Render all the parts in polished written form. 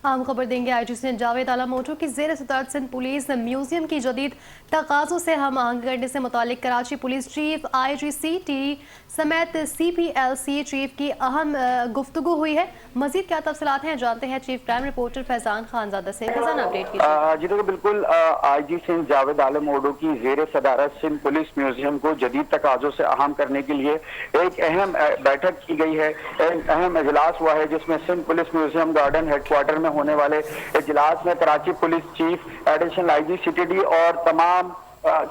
عام خبر دیں گے IGC سندھ جاوید عالم موٹو کی زیر صدارت سندھ پولیس میوزیم کی جدید تقاضوں سے ہم آہنگ کرنے سے متعلق Karachi police chief IGC T سمیت CPLC چیف کی اہم گفتگو ہوئی ہے۔ مزید کیا تفصیلات ہیں جانتے ہیں چیف کرائم رپورٹر فیضان خانزادہ سے۔ فیضان اپڈیٹ کیجیے۔ جی دیکھیں بالکل IG سندھ جاوید عالم موٹو کی زیر صدارت سندھ پولیس میوزیم کو جدید تقاضوں سے اہم کرنے کے لیے ایک اہم بیٹھک کی گئی ہے، ایک اہم اجلاس ہوا ہے جس میں Sindh police museum garden head quarter میں ہونے والے اجلاس میں Karachi police chief additional IG CTD اور تمام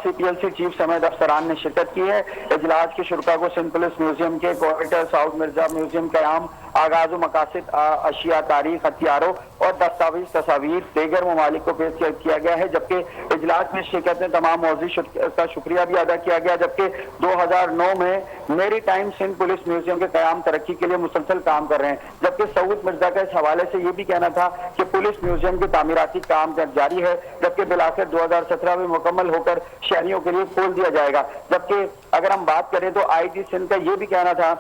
CPLC چیف سمیت افسران نے شرکت کی ہے۔ اجلاس کے شرکاء کو سندھ پولیس میوزیم کے کوریڈور ساؤتھ مرزا میوزیم قیام، آغاز و مقاصد، اشیاء، تاریخ، ہتھیاروں اور دستاویز تصاویر دیگر ممالک کو پیش کیا گیا ہے، جبکہ اجلاس میں شرکت میں تمام موضوع کا شکریہ بھی ادا کیا گیا، جبکہ 2009 میں میری ٹائم سندھ پولیس میوزیم کے قیام ترقی کے لیے مسلسل کام کر رہے ہیں، جبکہ سعود مرزا کا اس حوالے سے یہ بھی کہنا تھا کہ پولیس میوزیم کے تعمیراتی کام جاری ہے، جبکہ بالآخر 2017 میں مکمل ہو کر شہریوں کے لیے کھول دیا جائے گا۔ جبکہ اگر ہم بات کریں تو IG سندھ کا یہ بھی کہنا تھا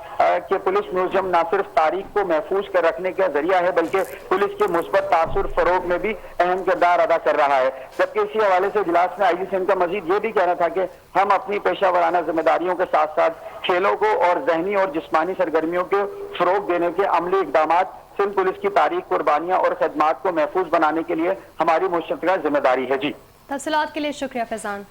کہ پولیس میوزیم نہ صرف تاریخ کو محفوظ کر رکھنے کا ذریعہ ہے بلکہ پولیس کے مثبت تاثر فروغ میں بھی اہم کردار ادا کر رہا ہے۔ جبکہ اسی حوالے سے اجلاس میں IG سندھ کا مزید یہ بھی کہنا تھا کہ ہم اپنی پیشہ ورانہ ذمہ داریوں کے ساتھ ساتھ کھیلوں کو اور ذہنی اور جسمانی سرگرمیوں کو فروغ دینے کے عملی اقدامات سندھ پولیس کی تاریخ، قربانیاں اور خدمات کو محفوظ بنانے کے لیے ہماری مشترکہ ذمہ داری ہے۔ جی تفصیلات کے لیے شکریہ فیضان۔